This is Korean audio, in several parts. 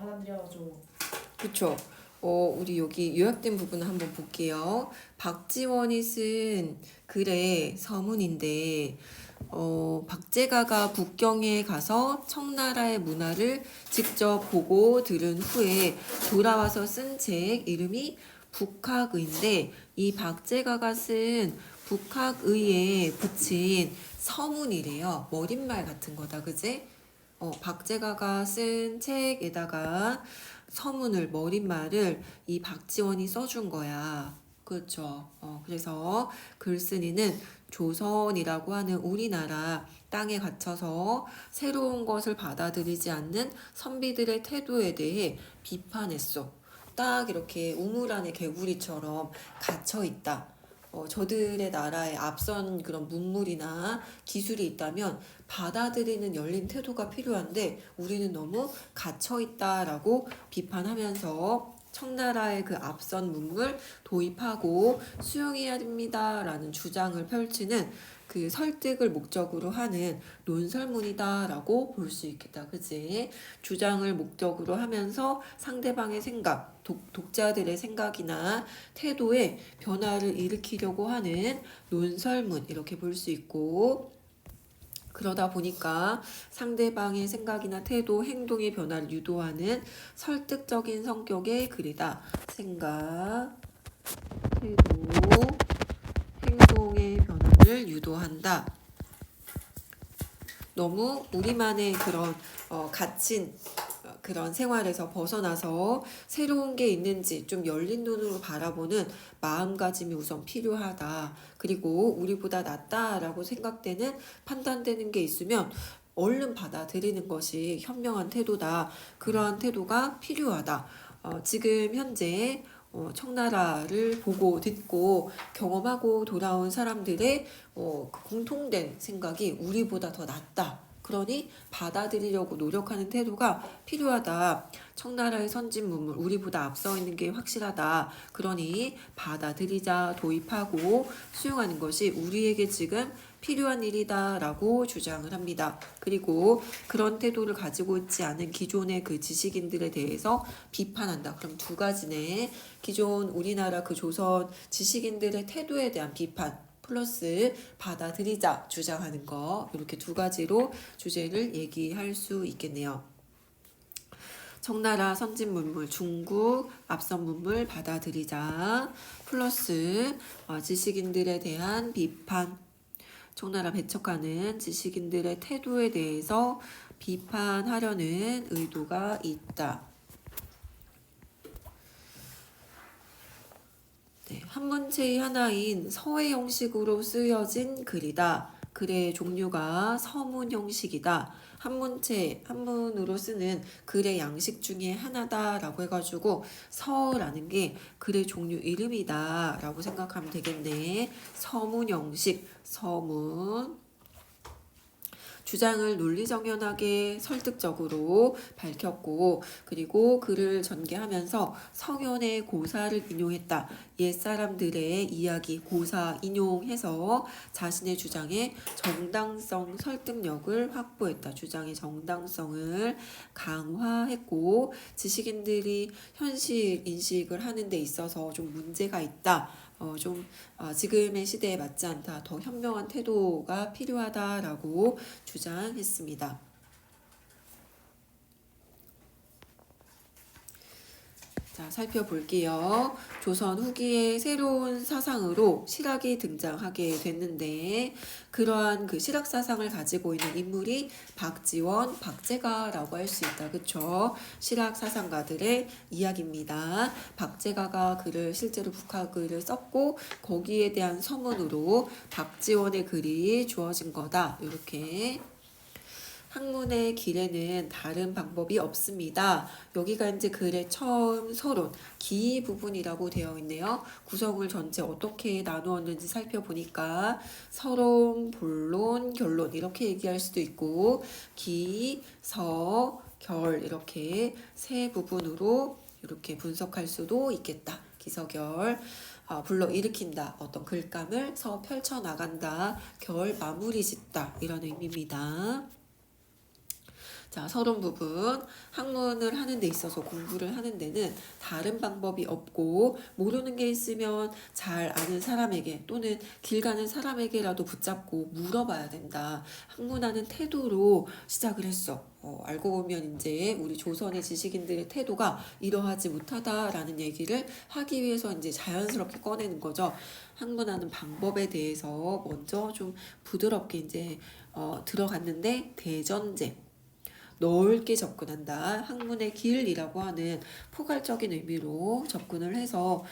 받아들여줘. 그쵸? 우리 여기 요약된 부분을 한번 볼게요. 박지원이 쓴 글의 서문인데, 박제가가 북경에 가서 청나라의 문화를 직접 보고 들은 후에 돌아와서 쓴 책 이름이 북학의인데, 이 박제가가 쓴 북학의에 붙인 서문이래요. 머릿말 같은 거다, 그지? 박제가가 쓴 책에다가 서문을, 머릿말을 이 박지원이 써준 거야. 그렇죠. 그래서 글쓴이는 조선이라고 하는 우리나라 땅에 갇혀서 새로운 것을 받아들이지 않는 선비들의 태도에 대해 비판했어. 딱 이렇게 우물 안에 개구리처럼 갇혀 있다. 저들의 나라에 앞선 그런 문물이나 기술이 있다면 받아들이는 열린 태도가 필요한데 우리는 너무 갇혀 있다라고 비판하면서 청나라의 그 앞선 문물 도입하고 수용해야 됩니다라는 주장을 펼치는 그 설득을 목적으로 하는 논설문이다라고 볼 수 있겠다. 그치? 주장을 목적으로 하면서 상대방의 생각, 독자들의 생각이나 태도에 변화를 일으키려고 하는 논설문 이렇게 볼 수 있고, 그러다 보니까 상대방의 생각이나 태도, 행동의 변화를 유도하는 설득적인 성격의 글이다. 생각, 태도, 행동의 변화를 유도한다. 너무 우리만의 그런 갇힌 그런 생활에서 벗어나서 새로운 게 있는지 좀 열린 눈으로 바라보는 마음가짐이 우선 필요하다. 그리고 우리보다 낫다라고 생각되는 판단되는 게 있으면 얼른 받아들이는 것이 현명한 태도다. 그러한 태도가 필요하다. 지금 현재 청나라를 보고 듣고 경험하고 돌아온 사람들의 공통된 생각이 우리보다 더 낫다. 그러니 받아들이려고 노력하는 태도가 필요하다. 청나라의 선진 문물 우리보다 앞서 있는 게 확실하다. 그러니 받아들이자, 도입하고 수용하는 것이 우리에게 지금 필요한 일이다라고 주장을 합니다. 그리고 그런 태도를 가지고 있지 않은 기존의 그 지식인들에 대해서 비판한다. 그럼 두 가지네. 기존 우리나라 그 조선 지식인들의 태도에 대한 비판 플러스 받아들이자 주장하는 거, 이렇게 두 가지로 주제를 얘기할 수 있겠네요. 청나라 선진 문물, 중국 앞선 문물 받아들이자 플러스 지식인들에 대한 비판, 청나라 배척하는 지식인들의 태도에 대해서 비판하려는 의도가 있다. 네, 한문체의 하나인 서의 형식으로 쓰여진 글이다. 글의 종류가 서문 형식이다. 한문체, 한문으로 쓰는 글의 양식 중에 하나다라고 해가지고 서라는 게 글의 종류 이름이다라고 생각하면 되겠네. 서문 형식, 서문. 주장을 논리정연하게 설득적으로 밝혔고, 그리고 글을 전개하면서 성현의 고사를 인용했다. 옛사람들의 이야기 고사 인용해서 자신의 주장의 정당성 설득력을 확보했다. 주장의 정당성을 강화했고, 지식인들이 현실 인식을 하는 데 있어서 좀 문제가 있다. 지금의 시대에 맞지 않다. 더 현명한 태도가 필요하다라고 주장했습니다. 자, 살펴볼게요. 조선 후기의 새로운 사상으로 실학이 등장하게 됐는데 그러한 그 실학 사상을 가지고 있는 인물이 박지원, 박제가라고 할 수 있다. 그쵸? 실학 사상가들의 이야기입니다. 박제가가 글을 실제로 북학글을 썼고 거기에 대한 서문으로 박지원의 글이 주어진 거다. 이렇게. 학문의 길에는 다른 방법이 없습니다. 여기가 이제 글의 처음 서론, 기 부분이라고 되어 있네요. 구성을 전체 어떻게 나누었는지 살펴보니까 서론, 본론, 결론 이렇게 얘기할 수도 있고 기, 서, 결 이렇게 세 부분으로 이렇게 분석할 수도 있겠다. 기서결. 불러일으킨다. 어떤 글감을 서 펼쳐나간다. 결 마무리 짓다. 이런 의미입니다. 자, 서론 부분. 학문을 하는 데 있어서 공부를 하는 데는 다른 방법이 없고 모르는 게 있으면 잘 아는 사람에게 또는 길 가는 사람에게라도 붙잡고 물어봐야 된다. 학문하는 태도로 시작을 했어. 알고 보면 이제 우리 조선의 지식인들의 태도가 이러하지 못하다라는 얘기를 하기 위해서 이제 자연스럽게 꺼내는 거죠. 학문하는 방법에 대해서 먼저 좀 부드럽게 이제 들어갔는데 대전제. 넓게 접근한다. 학문의 길이라고 하는 포괄적인 의미로 접근을 해서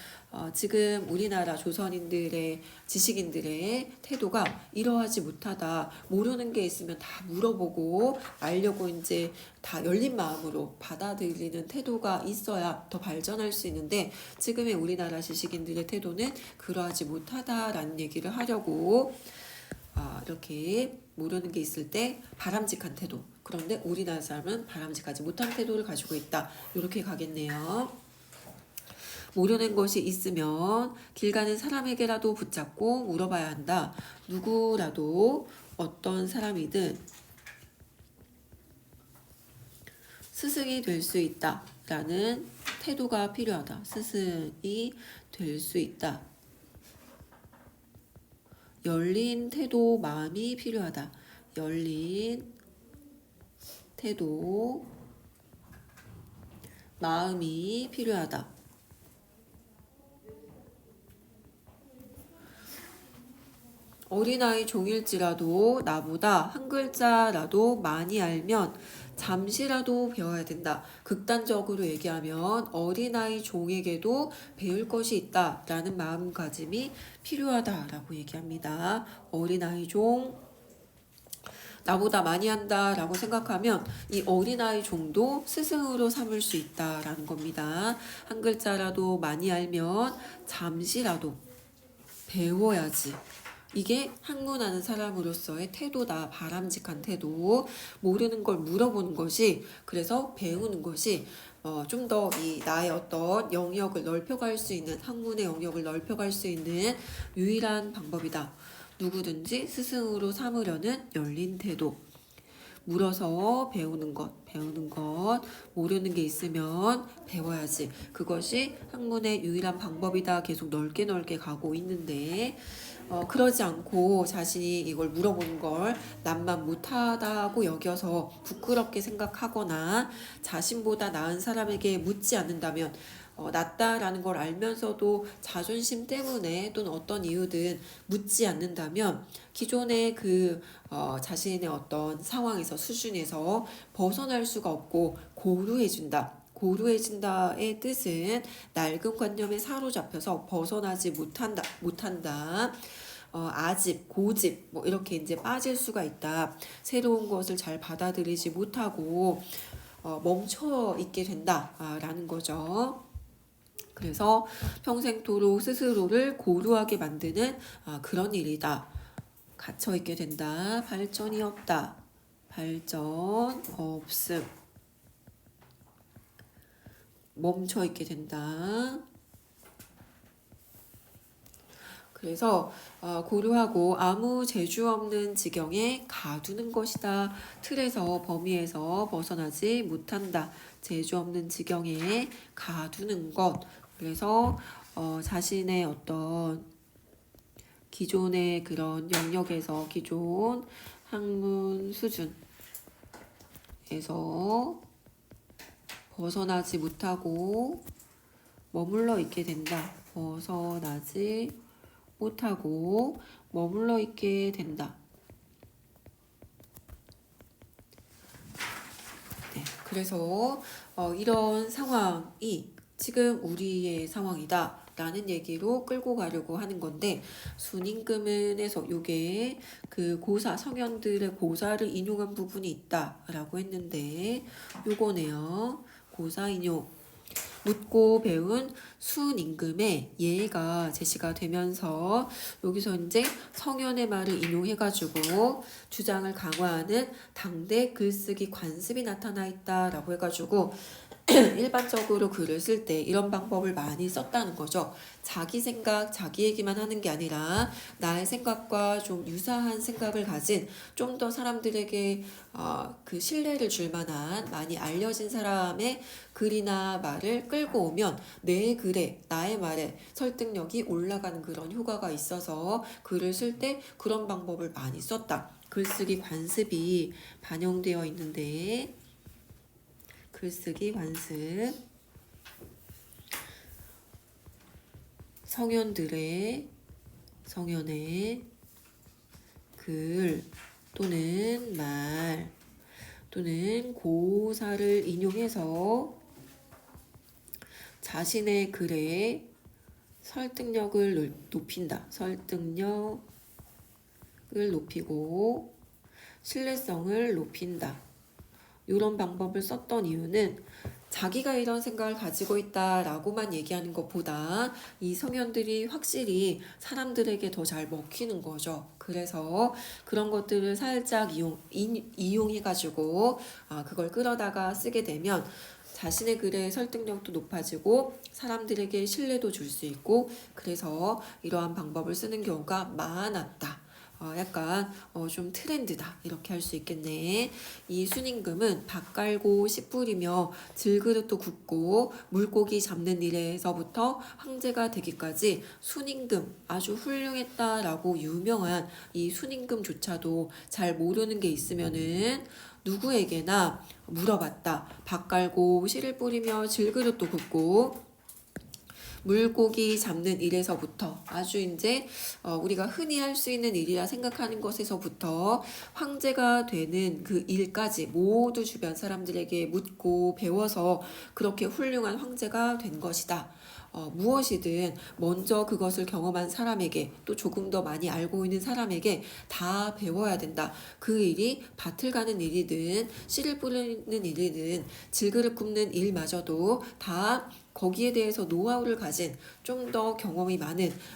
지금 우리나라 조선인들의 지식인들의 태도가 이러하지 못하다. 모르는 게 있으면 다 물어보고 알려고 이제 다 열린 마음으로 받아들이는 태도가 있어야 더 발전할 수 있는데 지금의 우리나라 지식인들의 태도는 그러하지 못하다라는 얘기를 하려고 이렇게 모르는 게 있을 때 바람직한 태도. 그런데 우리나라 사람은 바람직하지 못한 태도를 가지고 있다. 이렇게 가겠네요. 모르는 것이 있으면 길 가는 사람에게라도 붙잡고 물어봐야 한다. 누구라도 어떤 사람이든 스승이 될 수 있다. 라는 태도가 필요하다. 스승이 될 수 있다. 열린 태도, 마음이 필요하다. 열린 태도, 마음이 필요하다. 어린아이 종일지라도 나보다 한 글자라도 많이 알면 잠시라도 배워야 된다. 극단적으로 얘기하면 어린아이 종에게도 배울 것이 있다라는 마음가짐이 필요하다라고 얘기합니다. 어린아이 종 나보다 많이 한다라고 생각하면 이 어린아이 종도 스승으로 삼을 수 있다라는 겁니다. 한 글자라도 많이 알면 잠시라도 배워야지. 이게 학문하는 사람으로서의 태도다. 바람직한 태도. 모르는 걸 물어보는 것이, 그래서 배우는 것이 좀 더 이 나의 어떤 영역을 넓혀갈 수 있는, 학문의 영역을 넓혀갈 수 있는 유일한 방법이다. 누구든지 스승으로 삼으려는 열린 태도. 물어서 배우는 것, 모르는 게 있으면 배워야지. 그것이 학문의 유일한 방법이다. 계속 넓게 가고 있는데 그러지 않고 자신이 이걸 물어보는 걸 남만 못하다고 여겨서 부끄럽게 생각하거나 자신보다 나은 사람에게 묻지 않는다면 낫다라는 걸 알면서도 자존심 때문에 또는 어떤 이유든 묻지 않는다면 기존의 그 자신의 어떤 상황에서 수준에서 벗어날 수가 없고 고루해진다. 고루해진다의 뜻은 낡은 관념에 사로잡혀서 벗어나지 못한다. 아집, 고집, 뭐 이렇게 이제 빠질 수가 있다. 새로운 것을 잘 받아들이지 못하고 멈춰 있게 된다라는 거죠. 그래서 평생토록 스스로를 고루하게 만드는 그런 일이다. 갇혀 있게 된다. 발전이 없다. 발전 없음. 멈춰 있게 된다. 그래서 고루하고 아무 재주 없는 지경에 가두는 것이다. 틀에서 범위에서 벗어나지 못한다. 재주 없는 지경에 가두는 것. 그래서 자신의 어떤 기존의 그런 영역에서 기존 학문 수준에서 벗어나지 못하고 머물러 있게 된다. 벗어나지 못하고 머물러 있게 된다. 네, 그래서 이런 상황이 지금 우리의 상황이다 라는 얘기로 끌고 가려고 하는 건데 순임금은에서 요게 그 고사 성현들의 고사를 인용한 부분이 있다 라고 했는데 요거네요. 고사 인용. 묻고 배운 순임금의 예가 제시가 되면서 여기서 이제 성현의 말을 인용해가지고 주장을 강화하는 당대 글쓰기 관습이 나타나 있다라고 해가지고 일반적으로 글을 쓸 때 이런 방법을 많이 썼다는 거죠. 자기 생각, 자기 얘기만 하는 게 아니라 나의 생각과 좀 유사한 생각을 가진 좀 더 사람들에게 그 신뢰를 줄 만한 많이 알려진 사람의 글이나 말을 끌고 오면 내 글에, 나의 말에 설득력이 올라가는 그런 효과가 있어서 글을 쓸 때 그런 방법을 많이 썼다. 글쓰기 관습이 반영되어 있는데 글쓰기 관습 성현의 글 또는 말 또는 고사를 인용해서 자신의 글에 설득력을 높인다. 설득력을 높이고 신뢰성을 높인다. 이런 방법을 썼던 이유는 자기가 이런 생각을 가지고 있다라고만 얘기하는 것보다 이 성현들이 확실히 사람들에게 더 잘 먹히는 거죠. 그래서 그런 것들을 살짝 이용해가지고 그걸 끌어다가 쓰게 되면 자신의 글의 설득력도 높아지고 사람들에게 신뢰도 줄 수 있고 그래서 이러한 방법을 쓰는 경우가 많았다. 약간 좀 트렌드다 이렇게 할 수 있겠네. 이 순임금은 밥 깔고 씨 뿌리며 질그릇도 굽고 물고기 잡는 일에서부터 황제가 되기까지 순임금 아주 훌륭했다라고 유명한 이 순임금조차도 잘 모르는 게 있으면은 누구에게나 물어봤다. 밥 깔고 씨를 뿌리며 질그릇도 굽고 물고기 잡는 일에서부터 아주 이제 우리가 흔히 할 수 있는 일이라 생각하는 것에서부터 황제가 되는 그 일까지 모두 주변 사람들에게 묻고 배워서 그렇게 훌륭한 황제가 된 것이다. 무엇이든 먼저 그것을 경험한 사람에게 또 조금 더 많이 알고 있는 사람에게 다 배워야 된다. 그 일이 밭을 가는 일이든 씨를 뿌리는 일이든 질그릇 굽는 일마저도 다 거기에 대해서 노하우를 가진 좀 더 경험이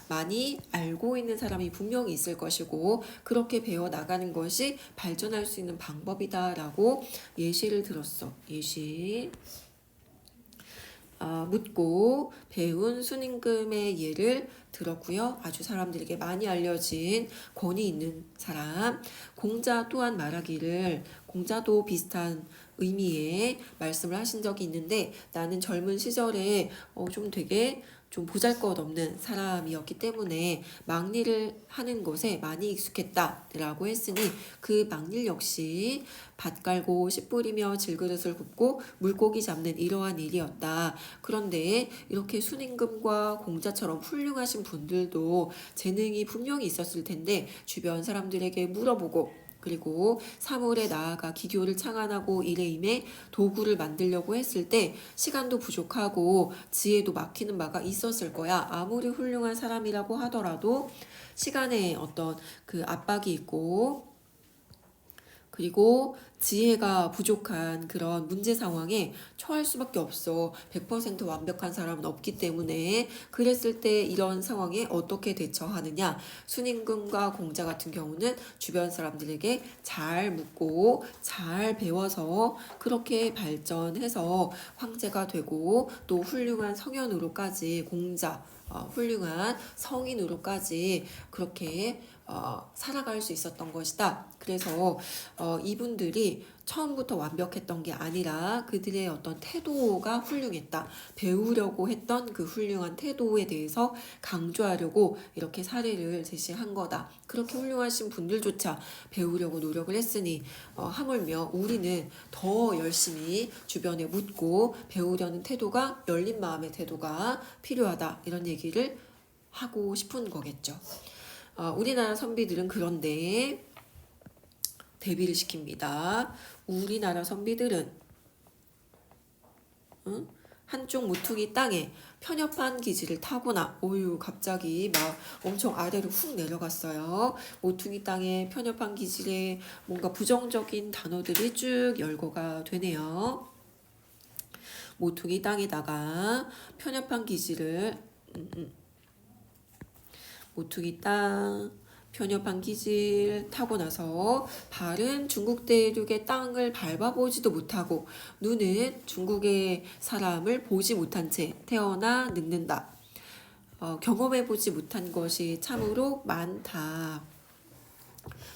많이 알고 있는 사람이 분명히 있을 것이고 그렇게 배워 나가는 것이 발전할 수 있는 방법이다라고 예시를 들었어. 예시. 묻고 배운 순임금의 예를 들었고요. 아주 사람들에게 많이 알려진 권위 있는 사람. 공자 또한 말하기를 공자도 비슷한 의미의 말씀을 하신 적이 있는데 나는 젊은 시절에 좀 되게 좀 보잘것없는 사람이었기 때문에 막일을 하는 것에 많이 익숙했다라고 했으니 그 막일 역시 밭 깔고 씨 뿌리며 질그릇을 굽고 물고기 잡는 이러한 일이었다. 그런데 이렇게 순임금과 공자처럼 훌륭하신 분들도 재능이 분명히 있었을 텐데 주변 사람들에게 물어보고 그리고 사물에 나아가 기교를 창안하고 일에 임해 도구를 만들려고 했을 때 시간도 부족하고 지혜도 막히는 바가 있었을 거야. 아무리 훌륭한 사람이라고 하더라도 시간에 어떤 그 압박이 있고 그리고 지혜가 부족한 그런 문제 상황에 처할 수밖에 없어. 100% 완벽한 사람은 없기 때문에 그랬을 때 이런 상황에 어떻게 대처하느냐. 순임금과 공자 같은 경우는 주변 사람들에게 잘 묻고 잘 배워서 그렇게 발전해서 황제가 되고 또 훌륭한 성현으로까지 공자 훌륭한 성인으로까지 그렇게 살아갈 수 있었던 것이다. 그래서 이분들이 처음부터 완벽했던 게 아니라 그들의 어떤 태도가 훌륭했다. 배우려고 했던 그 훌륭한 태도에 대해서 강조하려고 이렇게 사례를 제시한 거다. 그렇게 훌륭하신 분들조차 배우려고 노력을 했으니 하물며 우리는 더 열심히 주변에 묻고 배우려는 태도가 열린 마음의 태도가 필요하다. 이런 얘기를 하고 싶은 거겠죠. 우리나라 선비들은 그런데 대비를 시킵니다. 우리나라 선비들은 한쪽 모퉁이 땅에 편협한 기질을 타거나 갑자기 막 엄청 아래로 훅 내려갔어요. 모퉁이 땅에 편협한 기질에 뭔가 부정적인 단어들이 쭉 열거가 되네요. 모퉁이 땅에다가 편협한 기질을 모퉁이 땅 편협한 기질 타고나서 발은 중국 대륙의 땅을 밟아보지도 못하고 눈은 중국의 사람을 보지 못한 채 태어나 늙는다. 경험해보지 못한 것이 참으로 많다.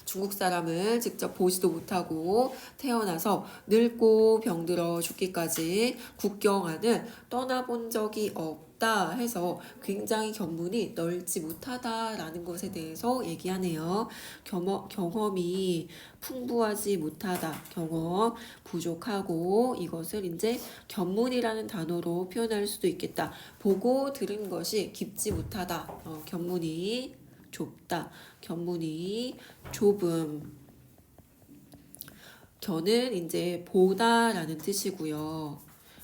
중국 사람을 직접 보지도 못하고 태어나서 늙고 병들어 죽기까지 국경안을 떠나본 적이 없다 해서 굉장히 견문이 넓지 못하다라는 것에 대해서 얘기하네요. 경험이 풍부하지 못하다, 경험 부족하고 이것을 이제 견문이라는 단어로 표현할 수도 있겠다. 보고 들은 것이 깊지 못하다, 견문이 좁다, 견문이 좁음. 견은 이제 보다라는 뜻이고요.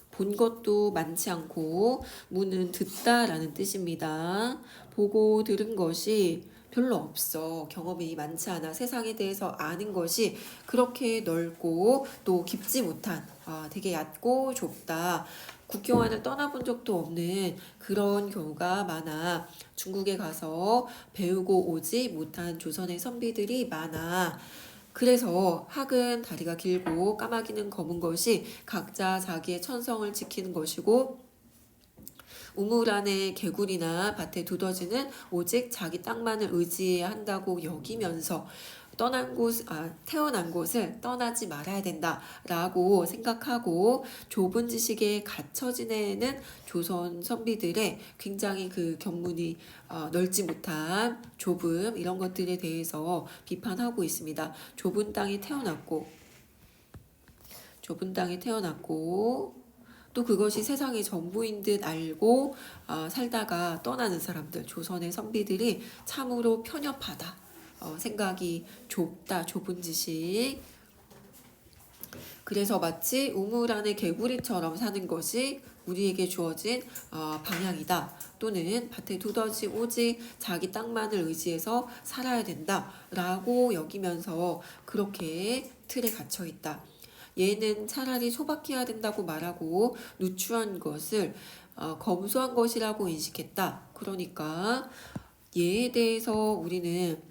본 것도 많지 않고 문은 듣다라는 뜻입니다. 보고 들은 것이 별로 없어. 경험이 많지 않아. 세상에 대해서 아는 것이 그렇게 넓고 또 깊지 못한, 되게 얕고 좁다. 국경안을 떠나본 적도 없는 그런 경우가 많아. 중국에 가서 배우고 오지 못한 조선의 선비들이 많아. 그래서 학은 다리가 길고 까마귀는 검은 것이 각자 자기의 천성을 지키는 것이고 우물 안에 개구리나 밭에 두더지는 오직 자기 땅만을 의지해야 한다고 여기면서 태어난 곳을 떠나지 말아야 된다라고 생각하고 좁은 지식에 갇혀 지내는 조선 선비들의 굉장히 그 견문이 넓지 못한 좁음 이런 것들에 대해서 비판하고 있습니다. 좁은 땅에 태어났고 또 그것이 세상의 전부인 듯 알고 살다가 떠나는 사람들, 조선의 선비들이 참으로 편협하다. 생각이 좁다, 좁은 지식. 그래서 마치 우물 안의 개구리처럼 사는 것이 우리에게 주어진 방향이다. 또는 밭에 두더지 오직 자기 땅만을 의지해서 살아야 된다. 라고 여기면서 그렇게 틀에 갇혀 있다. 얘는 차라리 소박해야 된다고 말하고 누추한 것을 검소한 것이라고 인식했다. 그러니까 얘에 대해서 우리는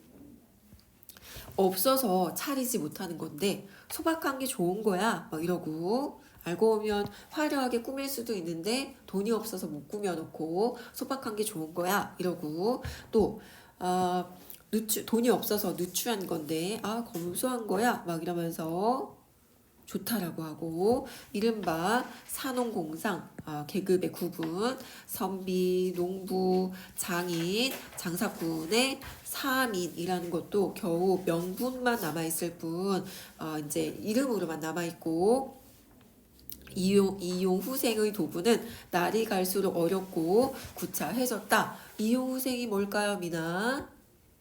없어서 차리지 못하는 건데 소박한 게 좋은 거야 막 이러고 알고 보면 화려하게 꾸밀 수도 있는데 돈이 없어서 못 꾸며놓고 소박한 게 좋은 거야 이러고 또 돈이 없어서 누추한 건데 검소한 거야 막 이러면서 좋다라고 하고 이른바 산업공상 계급의 구분 선비, 농부, 장인, 장사꾼의 사민이라는 것도 겨우 명분만 남아있을 뿐 이제 이름으로만 남아있고 이용 후생의 도구는 날이 갈수록 어렵고 구차해졌다. 이용 후생이 뭘까요, 미나?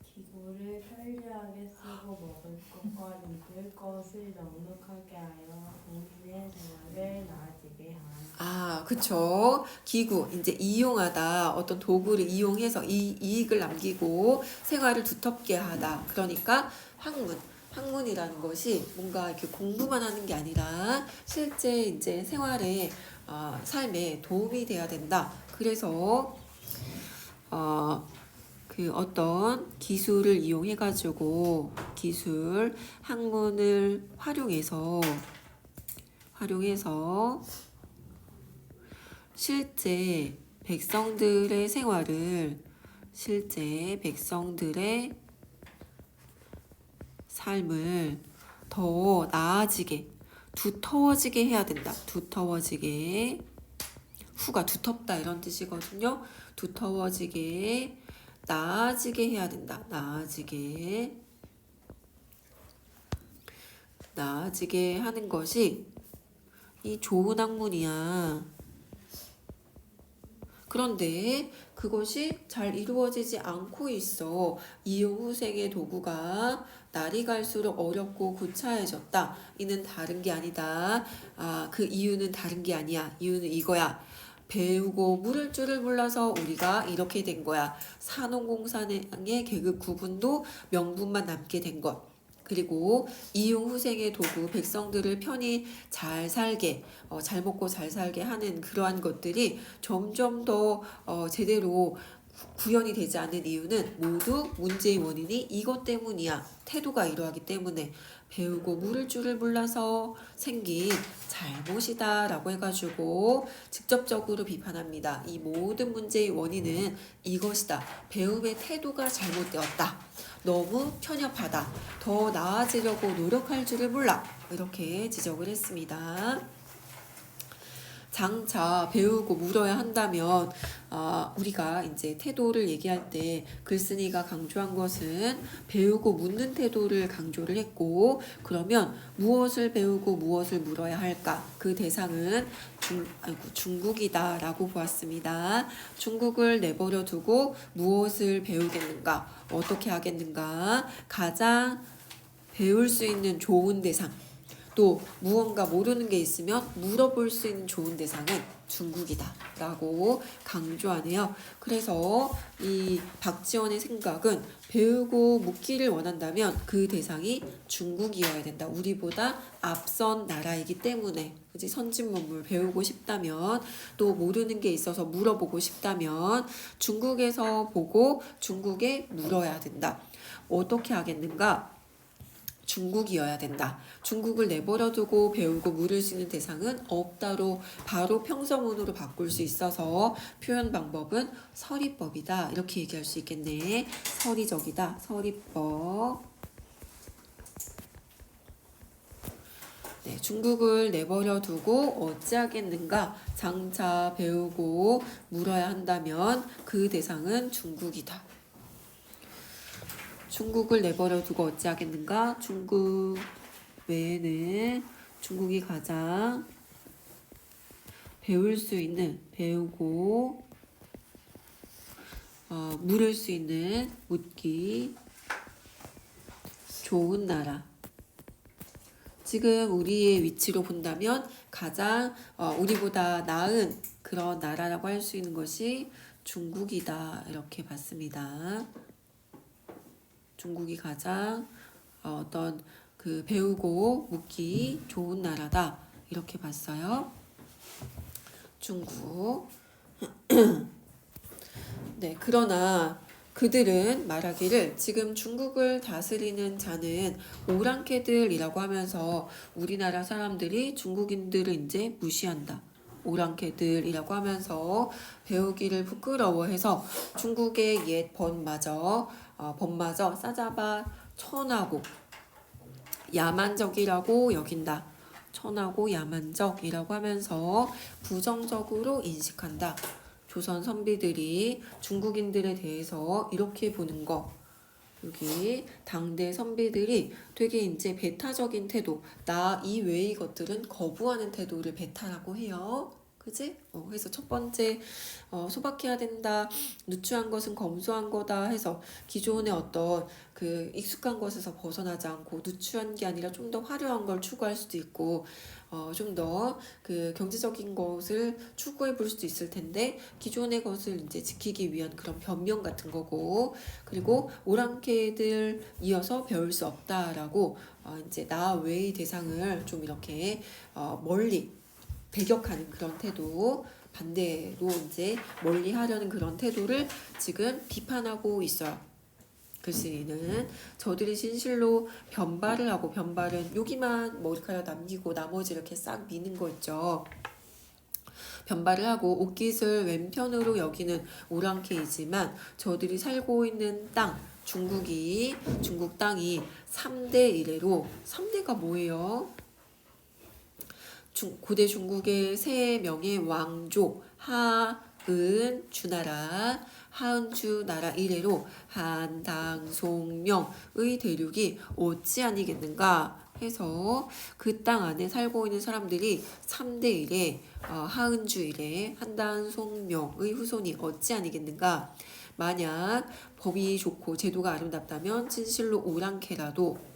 기구를 편리하게 쓰고 먹을 것과 입을 것을 넉넉하게 하여 본인의 생활을 나아지게 하는. 그쵸. 기구, 이제 이용하다. 어떤 도구를 이용해서 이익을 남기고 생활을 두텁게 하다. 그러니까 학문이라는 것이 뭔가 이렇게 공부만 하는 게 아니라 실제 이제 생활에, 삶에 도움이 돼야 된다. 그래서, 그 어떤 기술을 이용해가지고 학문을 활용해서 실제 백성들의 삶을 더 나아지게, 두터워지게 해야 된다. 두터워지게. 후가 두텁다 이런 뜻이거든요. 두터워지게, 나아지게 해야 된다. 나아지게 하는 것이 이 좋은 학문이야. 그런데 그것이 잘 이루어지지 않고 있어. 이용후생의 도구가 날이 갈수록 어렵고 구차해졌다. 이는 다른 게 아니다. 그 이유는 다른 게 아니야. 이유는 이거야. 배우고 물을 줄을 몰라서 우리가 이렇게 된 거야. 산업공사의 계급 구분도 명분만 남게 된 것. 그리고 이용후생의 도구, 백성들을 편히 잘 살게, 잘 먹고 잘 살게 하는 그러한 것들이 점점 더 제대로 구현이 되지 않는 이유는 모두 문제의 원인이 이것 때문이야. 태도가 이러하기 때문에 배우고 물을 줄을 몰라서 생긴 잘못이다 라고 해가지고 직접적으로 비판합니다. 이 모든 문제의 원인은 이것이다. 배움의 태도가 잘못되었다. 너무 편협하다. 더 나아지려고 노력할 줄을 몰라. 이렇게 지적을 했습니다. 장차 배우고 물어야 한다면 우리가 이제 태도를 얘기할 때 글쓴이가 강조한 것은 배우고 묻는 태도를 강조를 했고, 그러면 무엇을 배우고 무엇을 물어야 할까? 그 대상은 중국이다 라고 보았습니다. 중국을 내버려 두고 무엇을 배우겠는가? 어떻게 하겠는가? 가장 배울 수 있는 좋은 대상, 또 무언가 모르는 게 있으면 물어볼 수 있는 좋은 대상은 중국이다 라고 강조하네요. 그래서 이 박지원의 생각은 배우고 묻기를 원한다면 그 대상이 중국이어야 된다. 우리보다 앞선 나라이기 때문에, 그치? 선진문물 배우고 싶다면, 또 모르는 게 있어서 물어보고 싶다면 중국에서 보고 중국에 물어야 된다. 어떻게 하겠는가? 중국이어야 된다. 중국을 내버려두고 배우고 물을 수 있는 대상은 없다로 바로 평서문으로 바꿀 수 있어서 표현 방법은 서리법이다. 이렇게 얘기할 수 있겠네. 서리적이다. 서리법. 네, 중국을 내버려두고 어찌하겠는가? 장차 배우고 물어야 한다면 그 대상은 중국이다. 중국을 내버려 두고 어찌하겠는가? 중국 외에는 중국이 가장 배울 수 있는, 배우고 물을 수 있는, 묻기 좋은 나라. 지금 우리의 위치로 본다면 가장 우리보다 나은 그런 나라라고 할 수 있는 것이 중국이다. 이렇게 봤습니다. 중국이 가장 어떤 그 배우고 묻기 좋은 나라다. 이렇게 봤어요. 중국. 네, 그러나 그들은 말하기를 지금 중국을 다스리는 자는 오랑캐들이라고 하면서 우리나라 사람들이 중국인들을 이제 무시한다. 오랑캐들이라고 하면서 배우기를 부끄러워해서 중국의 옛 법마저 싸잡아 천하고 야만적이라고 여긴다. 천하고 야만적이라고 하면서 부정적으로 인식한다. 조선 선비들이 중국인들에 대해서 이렇게 보는 거. 여기 당대 선비들이 되게 이제 배타적인 태도, 나 이외의 것들은 거부하는 태도를 배타라고 해요. 그지? 그래서 첫 번째 소박해야 된다, 누추한 것은 검소한 거다 해서 기존의 어떤 그 익숙한 것에서 벗어나지 않고 누추한 게 아니라 좀 더 화려한 걸 추구할 수도 있고 좀 더 그 경제적인 것을 추구해 볼 수도 있을 텐데 기존의 것을 이제 지키기 위한 그런 변명 같은 거고, 그리고 오랑캐들 이어서 배울 수 없다라고 이제 나 외의 대상을 좀 이렇게 멀리 배격하는 그런 태도, 반대로 이제 멀리 하려는 그런 태도를 지금 비판하고 있어요. 글쓴이는 저들이 진실로 변발을 하고, 변발은 여기만 머리카락 남기고 나머지 이렇게 싹 미는 거 있죠. 변발을 하고 옷깃을 왼편으로 여기는 오랑캐이지만 저들이 살고 있는 땅, 중국 땅이 3대 1회로, 3대가 뭐예요? 고대 중국의 세 명의 왕족 하은 주나라, 하은주 나라 이래로 한당 송명의 대륙이 어찌 아니겠는가 해서 그 땅 안에 살고 있는 사람들이 3대 1에 하은주 이래 한당 송명의 후손이 어찌 아니겠는가. 만약 법이 좋고 제도가 아름답다면 진실로 오랑캐라도,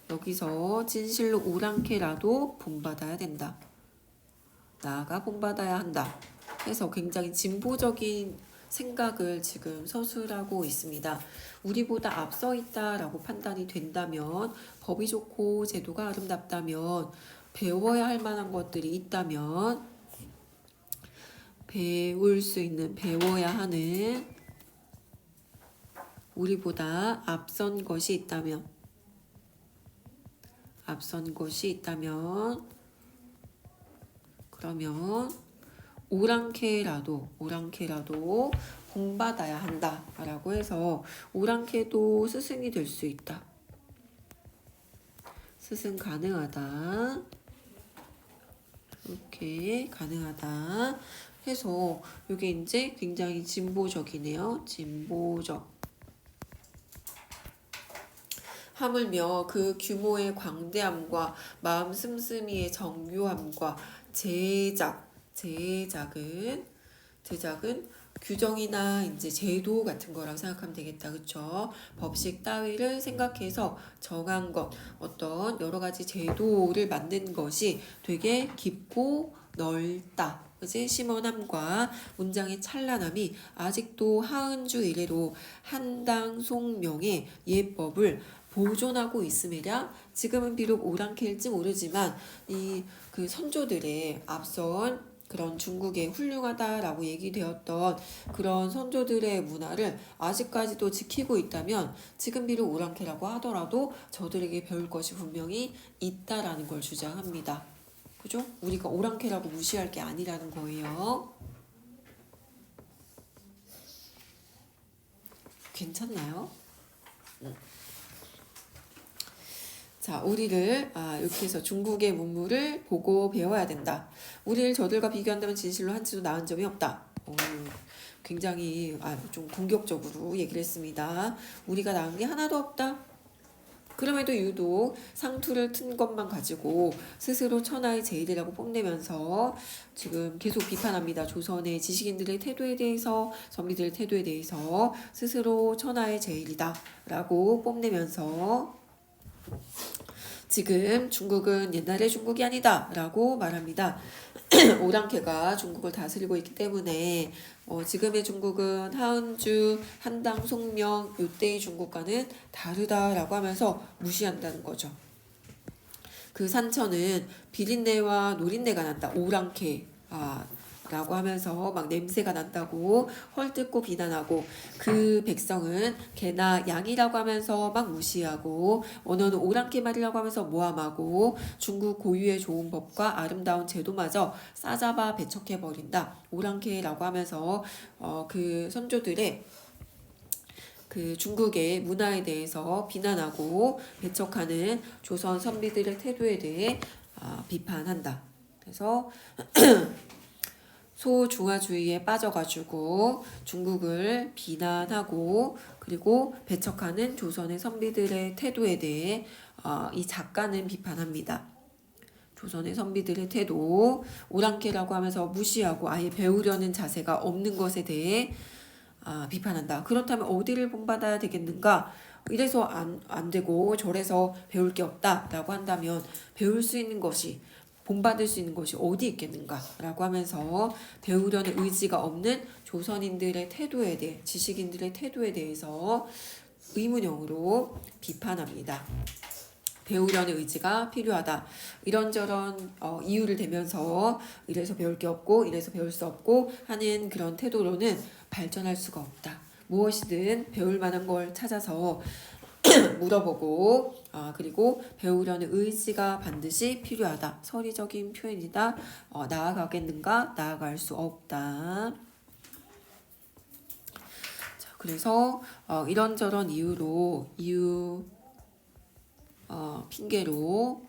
여기서 진실로 오랑캐라도 본받아야 된다. 나아가 본받아야 한다. 해서 굉장히 진보적인 생각을 지금 서술하고 있습니다. 우리보다 앞서 있다라고 판단이 된다면, 법이 좋고 제도가 아름답다면, 배워야 할 만한 것들이 있다면 배울 수 있는, 배워야 하는 우리보다 앞선 것이 있다면 그러면 오랑캐라도 본받아야 한다라고 해서 오랑캐도 스승이 될 수 있다. 스승 가능하다. 이렇게 가능하다 해서 이게 이제 굉장히 진보적이네요. 진보적. 하물며 그 규모의 광대함과 마음 씀씀이의 정교함과 제작은 규정이나 이제 제도 같은 거라고 생각하면 되겠다. 그쵸? 법식 따위를 생각해서 정한 것, 어떤 여러 가지 제도를 만든 것이 되게 깊고 넓다. 그치? 심원함과 문장의 찬란함이 아직도 하은주 이래로 한당 송명의 예법을 보존하고 있음이랴. 지금은 비록 오랑캐일지 모르지만 이 그 선조들의 앞선 그런 중국의 훌륭하다라고 얘기되었던 그런 선조들의 문화를 아직까지도 지키고 있다면 지금 비록 오랑캐라고 하더라도 저들에게 배울 것이 분명히 있다라는 걸 주장합니다. 그죠? 우리가 오랑캐라고 무시할 게 아니라는 거예요. 괜찮나요? 자, 우리를 이렇게 해서 중국의 문물을 보고 배워야 된다. 우리를 저들과 비교한다면 진실로 한치도 나은 점이 없다. 굉장히 좀 공격적으로 얘기를 했습니다. 우리가 나은 게 하나도 없다. 그럼에도 유독 상투를 튼 것만 가지고 스스로 천하의 제일이라고 뽐내면서 지금 계속 비판합니다. 조선의 지식인들의 태도에 대해서, 선비들의 태도에 대해서 스스로 천하의 제일이다 라고 뽐내면서 지금 중국은 옛날의 중국이 아니다 라고 말합니다. 오랑캐가 중국을 다스리고 있기 때문에 지금의 중국은 하은주, 한당, 송명 요때의 중국과는 다르다라고 하면서 무시한다는 거죠. 그 산천은 비린내와 노린내가 난다. 오랑캐 라고 하면서 막 냄새가 난다고 헐뜯고 비난하고 그 백성은 개나 양이라고 하면서 막 무시하고 언어는 오랑캐 말이라고 하면서 모함하고 중국 고유의 좋은 법과 아름다운 제도마저 싸잡아 배척해버린다. 오랑캐라고 하면서 그 선조들의 그 중국의 문화에 대해서 비난하고 배척하는 조선 선비들의 태도에 대해 비판한다. 그래서 소중화주의에 빠져가지고 중국을 비난하고 그리고 배척하는 조선의 선비들의 태도에 대해 이 작가는 비판합니다. 조선의 선비들의 태도, 오랑캐라고 하면서 무시하고 아예 배우려는 자세가 없는 것에 대해 비판한다. 그렇다면 어디를 본받아야 되겠는가? 이래서 안 되고 저래서 배울 게 없다라고 한다면 배울 수 있는 것이 본받을 수 있는 것이 어디 있겠는가 라고 하면서 배우려는 의지가 없는 조선인들의 태도에 대해 지식인들의 태도에 대해서 의문형으로 비판합니다. 배우려는 의지가 필요하다. 이런저런 이유를 대면서 이래서 배울 게 없고 이래서 배울 수 없고 하는 그런 태도로는 발전할 수가 없다. 무엇이든 배울 만한 걸 찾아서 물어보고 그리고 배우려는 의지가 반드시 필요하다. 서리적인 표현이다. 나아가겠는가? 나아갈 수 없다. 자, 그래서 이런저런 핑계로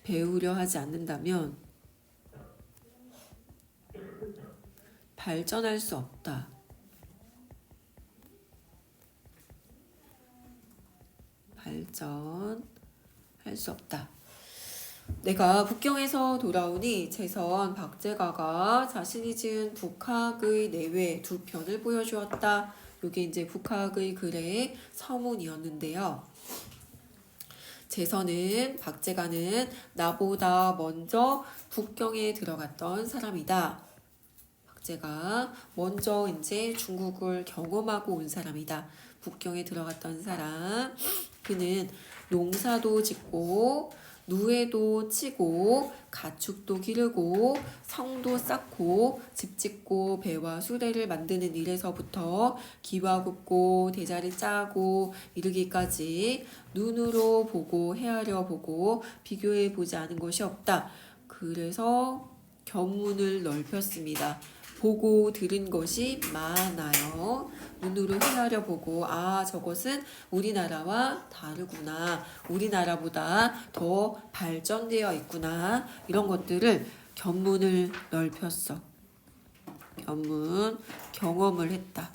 배우려 하지 않는다면 발전할 수 없다. 발전할 수 없다. 내가 북경에서 돌아오니 재선 박제가가 자신이 지은 북학의 내외 두 편을 보여주었다. 이게 이제 북학의 글의 서문이었는데요. 재선은 박제가는 나보다 먼저 북경에 들어갔던 사람이다. 박제가 먼저 이제 중국을 경험하고 온 사람이다. 북경에 들어갔던 사람. 그는 농사도 짓고 누에도 치고 가축도 기르고 성도 쌓고 집 짓고 배와 수레를 만드는 일에서부터 기와 굽고 대자리 짜고 이르기까지 눈으로 보고 헤아려 보고 비교해 보지 않은 것이 없다. 그래서 견문을 넓혔습니다. 보고 들은 것이 많아요. 눈으로 헤아려 보고 저것은 우리나라와 다르구나. 우리나라보다 더 발전되어 있구나. 이런 것들을 견문을 넓혔어. 경험을 했다.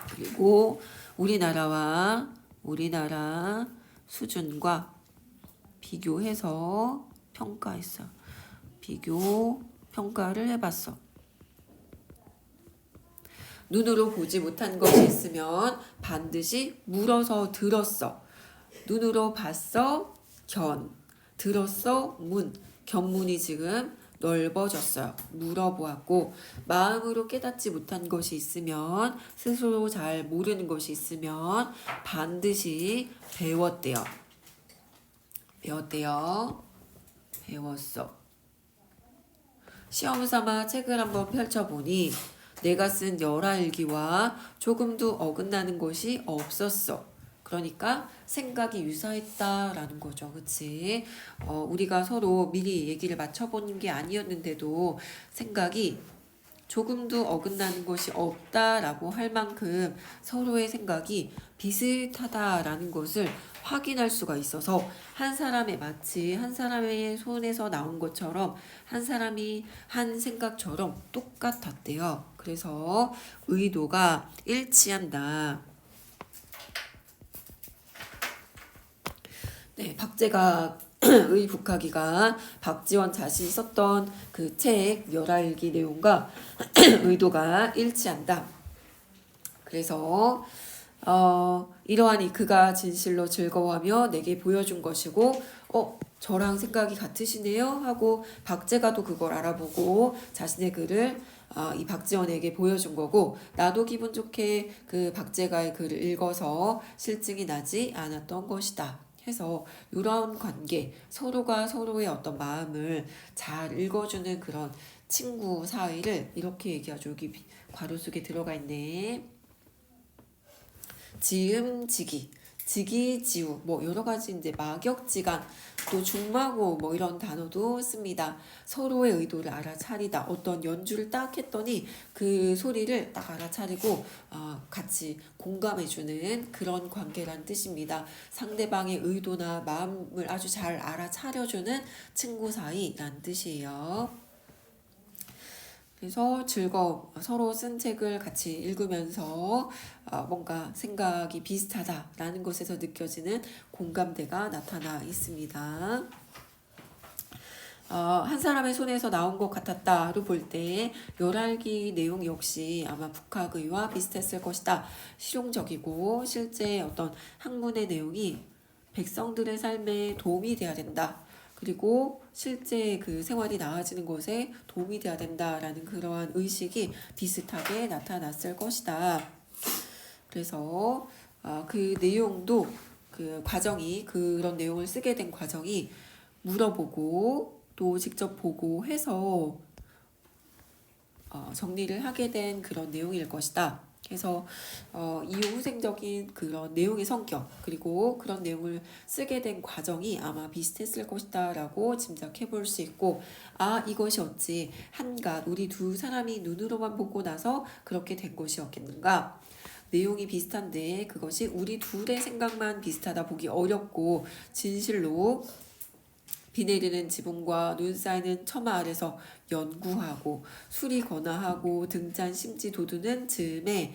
그리고 우리나라 수준과 비교해서 평가했어. 평가를 해봤어. 눈으로 보지 못한 것이 있으면 반드시 물어서 들었어. 눈으로 봤어. 들었어. 견문이 지금 넓어졌어요. 물어보았고 마음으로 깨닫지 못한 것이 있으면 스스로 잘 모르는 것이 있으면 반드시 배웠어. 시험 삼아 책을 한번 펼쳐보니 내가 쓴 열하일기와 조금도 어긋나는 것이 없었어. 그러니까 생각이 유사했다라는 거죠. 그치? 우리가 서로 미리 얘기를 맞춰보는 게 아니었는데도 생각이 조금도 어긋나는 것이 없다라고 할 만큼 서로의 생각이 비슷하다라는 것을 확인할 수가 있어서 마치 한 사람의 손에서 나온 것처럼 한 사람이 한 생각처럼 똑같았대요. 그래서 의도가 일치한다. 네, 박제각의 북하기가 박지원 자신이 썼던 그 책 열하일기 내용과 의도가 일치한다. 그래서 이러하니 그가 진실로 즐거워하며 내게 보여준 것이고 저랑 생각이 같으시네요 하고 박제가도 그걸 알아보고 자신의 글을 이 박지원에게 보여준 거고 나도 기분 좋게 그 박제가의 글을 읽어서 실증이 나지 않았던 것이다 해서 이런 관계 서로가 서로의 어떤 마음을 잘 읽어주는 그런 친구 사이를 이렇게 얘기하죠. 여기 괄호 속에 들어가 있네. 지음, 지기, 지우, 여러 가지 이제 막역지간, 또 중마고 이런 단어도 씁니다. 서로의 의도를 알아차리다. 어떤 연주를 딱 했더니 그 소리를 딱 알아차리고 같이 공감해주는 그런 관계란 뜻입니다. 상대방의 의도나 마음을 아주 잘 알아차려주는 친구 사이란 뜻이에요. 그래서 서로 쓴 책을 같이 읽으면서 뭔가 생각이 비슷하다라는 것에서 느껴지는 공감대가 나타나 있습니다. 한 사람의 손에서 나온 것 같았다로 볼 때 열알기 내용 역시 아마 북학의와 비슷했을 것이다. 실용적이고 실제 어떤 학문의 내용이 백성들의 삶에 도움이 돼야 된다. 그리고 실제 그 생활이 나아지는 것에 도움이 돼야 된다라는 그러한 의식이 비슷하게 나타났을 것이다. 그래서 그 내용도 그 과정이 그런 내용을 쓰게 된 과정이 물어보고 또 직접 보고 해서 정리를 하게 된 그런 내용일 것이다. 그래서 이후생적인 그런 내용의 성격 그리고 그런 내용을 쓰게 된 과정이 아마 비슷했을 것이다 라고 짐작해 볼 수 있고 이것이 어찌 한갓 우리 두 사람이 눈으로만 보고 나서 그렇게 된 것이었겠는가. 내용이 비슷한데 그것이 우리 둘의 생각만 비슷하다 보기 어렵고 진실로 비 내리는 지붕과 눈 쌓이는 처마 아래서 연구하고 수리 권하하고 등잔 심지 돋우는 즈음에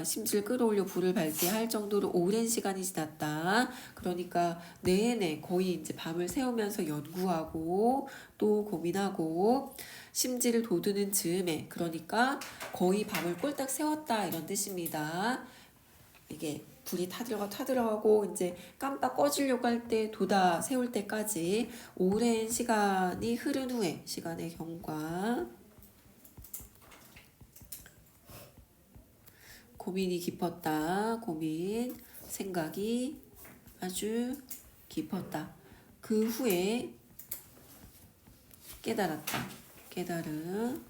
심지를 끌어올려 불을 밝게 할 정도로 오랜 시간이 지났다. 그러니까 내내 거의 이제 밤을 새우면서 연구하고 또 고민하고 심지를 돋우는 즈음에 그러니까 거의 밤을 꼴딱 새웠다 이런 뜻입니다. 이게 불이 타들어가고 이제 깜빡 꺼지려고 할 때 세울 때까지 오랜 시간이 흐른 후에 시간의 경과 고민이 깊었다. 고민 생각이 아주 깊었다. 그 후에 깨달았다. 깨달음.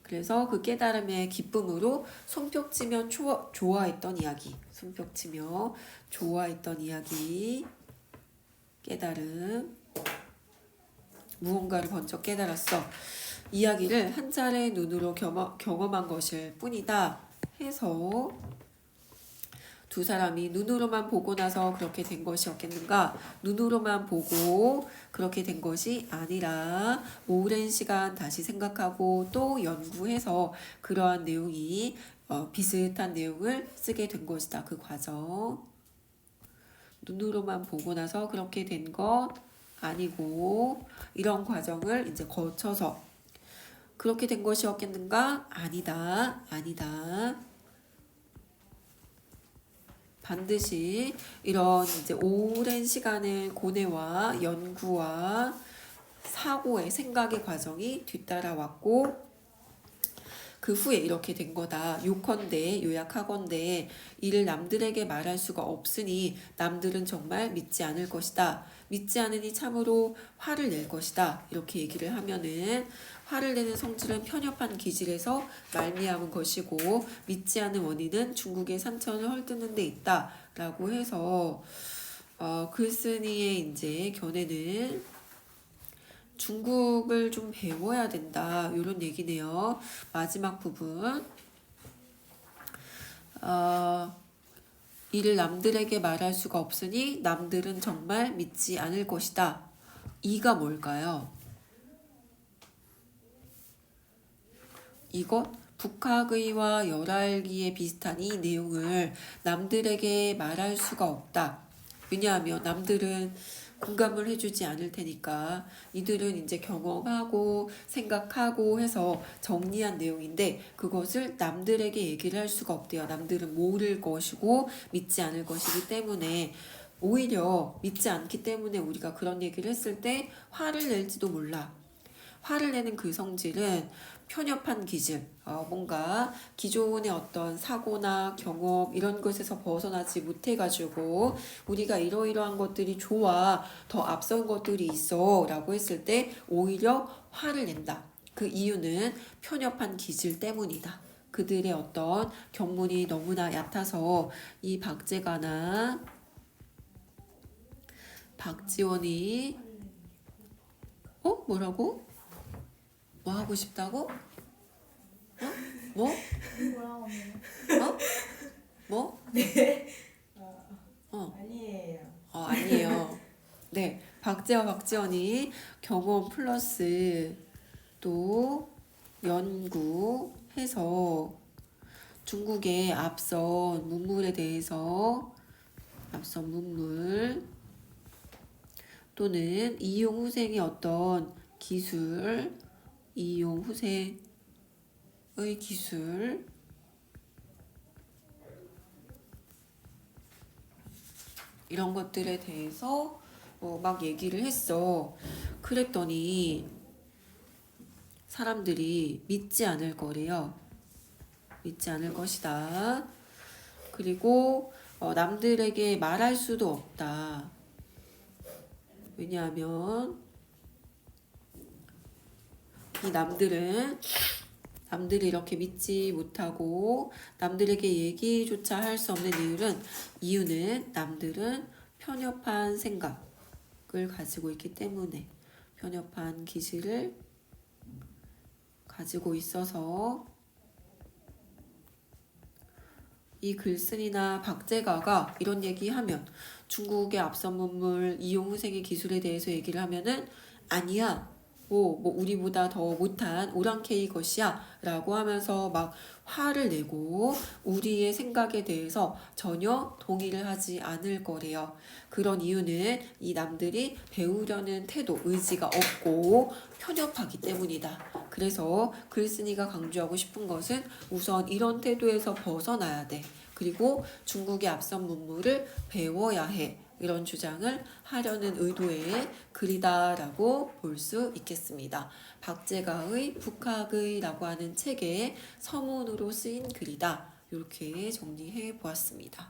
그래서 그 깨달음의 기쁨으로 손뼉치며 좋아했던 이야기. 손뼉치며 좋아했던 이야기. 깨달음. 무언가를 번쩍 깨달았어. 이야기를 한 차례 눈으로 경험한 것일 뿐이다 해서 두 사람이 눈으로만 보고 나서 그렇게 된 것이었겠는가? 눈으로만 보고 그렇게 된 것이 아니라 오랜 시간 다시 생각하고 또 연구해서 그러한 내용이 비슷한 내용을 쓰게 된 것이다. 그 과정. 눈으로만 보고 나서 그렇게 된 것 아니고 이런 과정을 이제 거쳐서 그렇게 된 것이었겠는가? 아니다. 아니다. 반드시 이런 이제 오랜 시간의 고뇌와 연구와 사고의 생각의 과정이 뒤따라왔고 그 후에 이렇게 된 거다. 요약하건대 이를 남들에게 말할 수가 없으니 남들은 정말 믿지 않을 것이다. 믿지 않으니 참으로 화를 낼 것이다. 이렇게 얘기를 하면은 화를 내는 성질은 편협한 기질에서 말미암은 것이고 믿지 않은 원인은 중국의 산천을 헐뜯는 데 있다. 라고 해서 글쓴이의 이제 견해는 중국을 좀 배워야 된다. 이런 얘기네요. 마지막 부분. 이를 남들에게 말할 수가 없으니 남들은 정말 믿지 않을 것이다. 이가 뭘까요? 이것 북학의와 열알기에 비슷한 이 내용을 남들에게 말할 수가 없다. 왜냐하면 남들은 공감을 해주지 않을 테니까 이들은 이제 경험하고 생각하고 해서 정리한 내용인데 그것을 남들에게 얘기를 할 수가 없대요. 남들은 모를 것이고 믿지 않을 것이기 때문에 오히려 믿지 않기 때문에 우리가 그런 얘기를 했을 때 화를 낼지도 몰라. 화를 내는 그 성질은 편협한 기질, 뭔가 기존의 어떤 사고나 경험 이런 것에서 벗어나지 못해가지고 우리가 이러이러한 것들이 좋아, 더 앞선 것들이 있어 라고 했을 때 오히려 화를 낸다. 그 이유는 편협한 기질 때문이다. 그들의 어떤 견문이 너무나 얕아서 이 박제가나 박지원이 뭐라고? 뭐 하고 싶다고? 뭐? 뭐라고 뭐? 네. 아니에요. 아니에요. 네, 박재와 박지원이 경험 플러스 또 연구해서 중국의 앞선 문물에 대해서 앞선 문물 또는 이용 후생의 어떤 기술 이용 후생의 기술 이런 것들에 대해서 막 얘기를 했어. 그랬더니 사람들이 믿지 않을 거래요. 믿지 않을 것이다. 그리고 남들에게 말할 수도 없다. 왜냐하면 이 남들이 이렇게 믿지 못하고 남들에게 얘기조차 할 수 없는 이유는 남들은 편협한 생각을 가지고 있기 때문에 편협한 기질을 가지고 있어서 이 글쓴이나 박제가가 이런 얘기하면 중국의 앞선 문물 이용 후생의 기술에 대해서 얘기를 하면은 아니야. 뭐 우리보다 더 못한 오랑캐의 것이야 라고 하면서 막 화를 내고 우리의 생각에 대해서 전혀 동의를 하지 않을 거래요. 그런 이유는 이 남들이 배우려는 태도, 의지가 없고 편협하기 때문이다. 그래서 글쓴이가 강조하고 싶은 것은 우선 이런 태도에서 벗어나야 돼. 그리고 중국의 앞선 문물을 배워야 해. 이런 주장을 하려는 의도의 글이다라고 볼 수 있겠습니다. 박제가의 북학의라고 하는 책의 서문으로 쓰인 글이다. 이렇게 정리해 보았습니다.